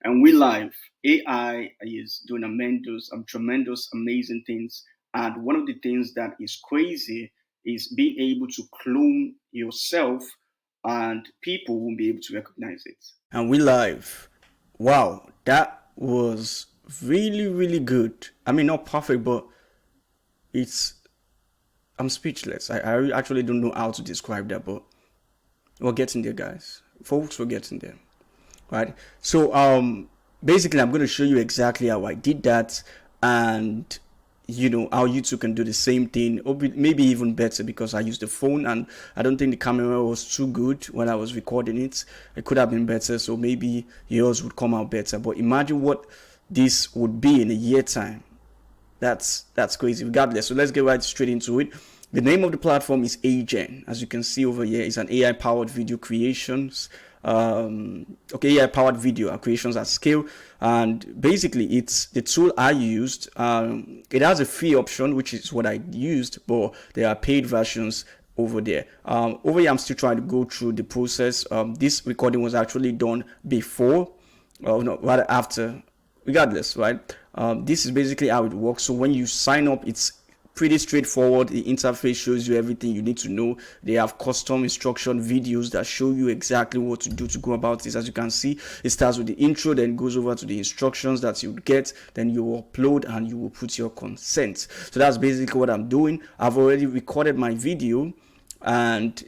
And we live. AI is doing tremendous, amazing things. And one of the things that is crazy is being able to clone yourself, and people won't be able to recognize it. And we live. Wow, that was really good. I mean, not perfect, but it's. I'm speechless. I actually don't know how to describe that, but we're getting there, guys. Folks, we're getting there. Right, so basically I'm going to show you exactly how I did that, and how you two can do the same thing, or maybe even better, because I used the phone and I don't think the camera was too good when I was recording it. It could have been better, so maybe yours would come out better. But imagine what this would be in a year time. That's crazy. Regardless, so let's get right straight into it. The name of the platform is HeyGen. As you can see over here, it's an AI powered video creations. AI powered video creations at scale, and basically it's the tool I used. It has a free option, which is what I used, but there are paid versions over there. Over here, I'm still trying to go through the process. This recording was actually done before, no, rather after. Regardless, right? This is basically how it works. So when you sign up, it's pretty straightforward. The interface shows you everything you need to know. They have custom instruction videos that show you exactly what to do to go about this. As you can see, it starts with the intro, then goes over to the instructions that you get, then you upload and you will put your consent. So that's basically what I'm doing. I've already recorded my video, and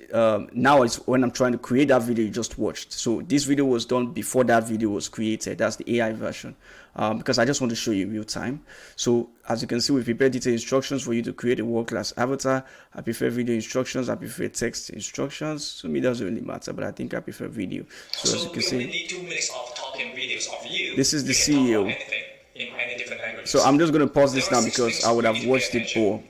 now it's when I'm trying to create that video you just watched. So this video was done before that video was created. That's the AI version, because I just want to show you real time. So as you can see, we prepared detailed instructions for you to create a world-class avatar. I prefer video instructions, I prefer text instructions. To me, it doesn't really matter, but I think I prefer video. So as you can see, need 2 minutes of talking videos of you. This is the CEO. In any different languages. So I'm just going to pause this now because I would have watched it for.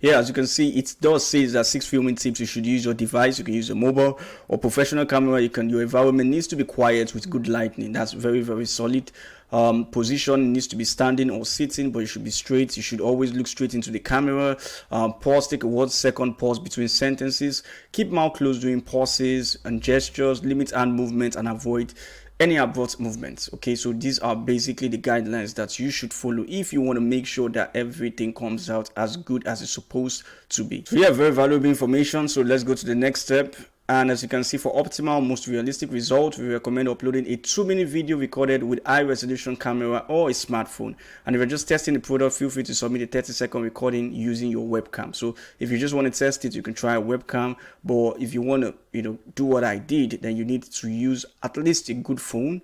Yeah, as you can see, it does say that 6 filming tips. You should use your device. You can use a mobile or professional camera. Your environment needs to be quiet with good lighting. That's very solid. Position needs to be standing or sitting, but you should be straight. You should always look straight into the camera. Pause, take a 1 second pause between sentences. Keep mouth closed during pauses and gestures. Limit hand movement and avoid any abrupt movements. Okay, so these are basically the guidelines that you should follow if you want to make sure that everything comes out as good as it's supposed to be. So yeah, very valuable information. So let's go to the next step. And as you can see, for optimal, most realistic result, we recommend uploading a 2-minute video recorded with high resolution camera or a smartphone. And if you're just testing the product, feel free to submit a 30-second recording using your webcam. So if you just want to test it, you can try a webcam. But if you want to, do what I did, then you need to use at least a good phone,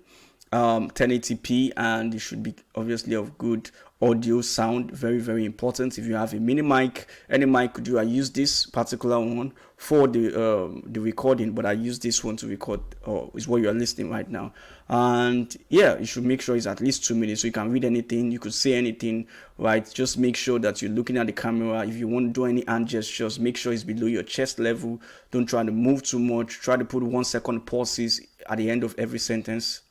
1080p, and it should be obviously of good audio sound. Very important. If you have a mini mic, any mic could do. I use this particular one for the recording, but I use this one to record, is what you are listening right now. And yeah, you should make sure it's at least 2 minutes so you can read anything, you could say anything, right? Just make sure that you're looking at the camera. If you want to do any hand gestures, make sure it's below your chest level. Don't try to move too much. Try to put 1 second pauses at the end of every sentence,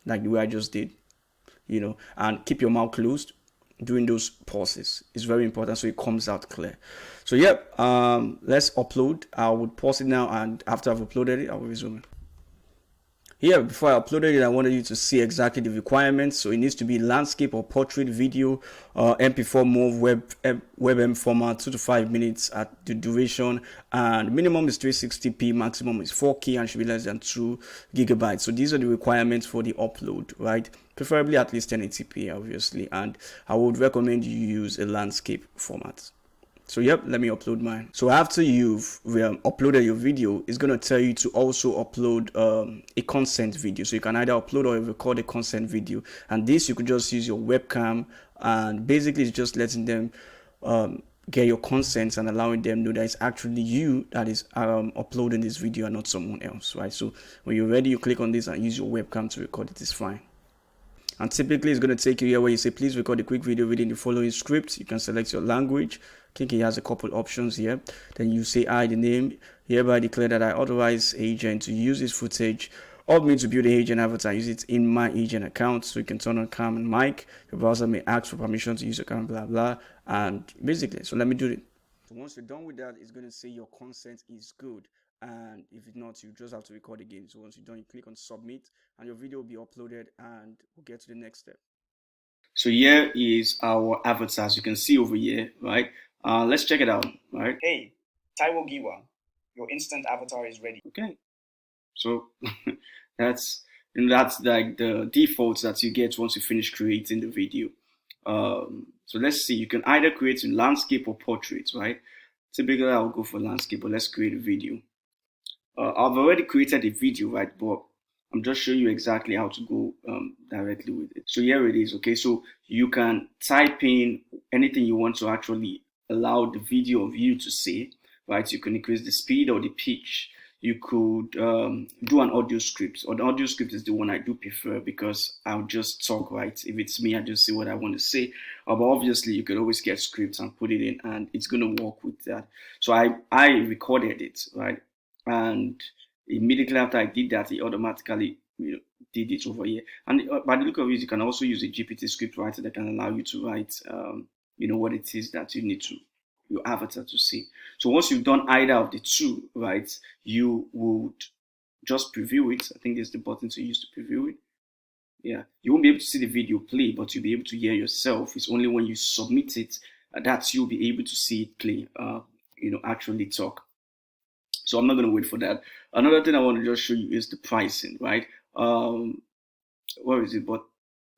like the way I just did, and keep your mouth closed during those pauses. It's very important so it comes out clear. So let's upload. I would pause it now, and after I've uploaded it, I will resume it. Here, before I uploaded it, I wanted you to see exactly the requirements. So it needs to be landscape or portrait video, MP4 MOV WebM format, 2 to 5 minutes at the duration, and minimum is 360p, maximum is 4K, and should be less than 2 gigabytes. So these are the requirements for the upload, right? Preferably at least 1080p, obviously, and I would recommend you use a landscape format. So let me upload mine. So after you've uploaded your video, it's going to tell you to also upload a consent video. So you can either upload or record a consent video, and this you could just use your webcam, and basically it's just letting them get your consent and allowing them know that it's actually you that is uploading this video and not someone else, right? So when you're ready, you click on this and use your webcam to record it. It's fine. And typically it's going to take you here where you say, please record a quick video reading the following script. You can select your language. I think he has a couple options here. Then you say, I, the name, hereby declare that I authorize HeyGen to use this footage of me to build a HeyGen avatar. Use it in my HeyGen account. So you can turn on cam and mic. Your browser may ask for permission to use your camera, blah, blah. And basically, so let me do it. So once you're done with that, it's going to say your consent is good. and if it's not, you just have to record again. So once you're done, you click on submit, and your video will be uploaded, and we'll get to the next step. So here is our avatar, as you can see over here, right? Let's check it out, right? Hey, Taiwo Giwa, your instant avatar is ready. Okay, so that's that's like the defaults that you get once you finish creating the video. So let's see, you can either create in landscape or portraits, right? Typically, I'll go for landscape, but let's create a video. I've already created a video, right? But I'm just showing you exactly how to go directly with it. So here it is. Okay, so you can type in anything you want to actually allow the video of you to say, right? You can increase the speed or the pitch. You could do an audio script, or the audio script is the one I do prefer because I'll just talk, right? If it's me, I just say what I want to say. But obviously, you could always get scripts and put it in, and it's gonna work with that. So I recorded it, right? And immediately after I did that, it automatically did it over here. And by the look of it, you can also use a GPT script writer that can allow you to write, what it is that you need to your avatar to see. So once you've done either of the two, right, you would just preview it. I think there's the button to use to preview it. Yeah, you won't be able to see the video play, but you'll be able to hear yourself. It's only when you submit it that you'll be able to see it play. Actually talk. So I'm not going to wait for that. Another thing I want to just show you is the pricing, right? Where is it? But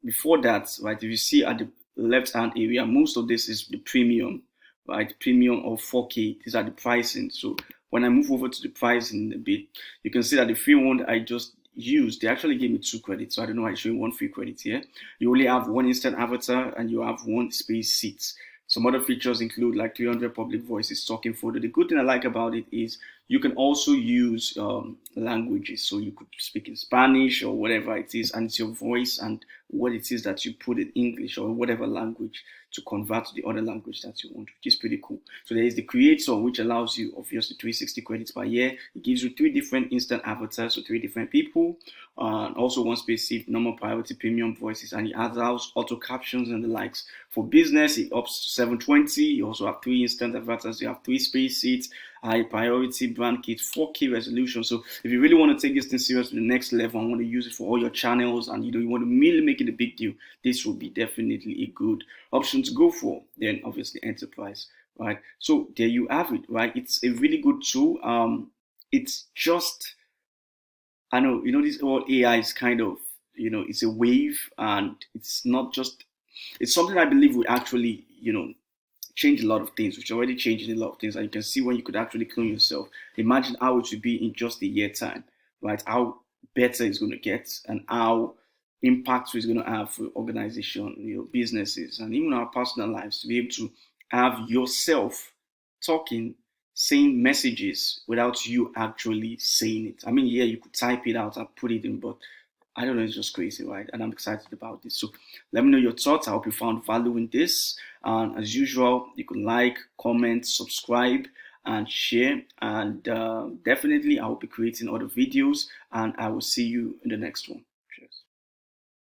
before that, right, if you see at the left hand area, most of this is the premium, right? Premium of 4K. These are the pricing. So when I move over to the pricing a bit, you can see that the free one I just used, they actually gave me 2 credits. So I don't know why I'm showing 1 free credit here. You only have 1 instant avatar and you have 1 space seat. Some other features include like 300 public voices talking photo. The good thing I like about it is you can also use languages. So you could speak in Spanish or whatever it is, and it's your voice and what it is that you put in English or whatever language to convert to the other language that you want, which is pretty cool. So there is the creator, which allows you obviously 360 credits per year. It gives you 3 different instant avatars, so 3 different people. Also 1 specific normal priority premium voices, and it allows auto captions and the likes. For business, it ups to 720. You also have 3 instant avatars. You have 3 space seats, high priority brand kit, 4K resolution. So if you really want to take this thing serious to the next level and want to use it for all your channels, and you want to really make it a big deal, this will be definitely a good option to go for. Then obviously enterprise, right? So there you have it, right? It's a really good tool. It's just, I know, this whole AI is kind of, it's a wave, and it's not just, it's something I believe will actually, change a lot of things, which already changing a lot of things. And you can see when you could actually clone yourself. Imagine how it would be in just a year time, right? How better it's going to get, and how impactful it's going to have for organization, businesses, and even our personal lives, to be able to have yourself talking, saying messages without you actually saying it. I mean, yeah, you could type it out and put it in, but I don't know, it's just crazy, right? And I'm excited about this. So let me know your thoughts. I hope you found value in this. And as usual, you can like, comment, subscribe, and share. And definitely, I will be creating other videos, and I will see you in the next one.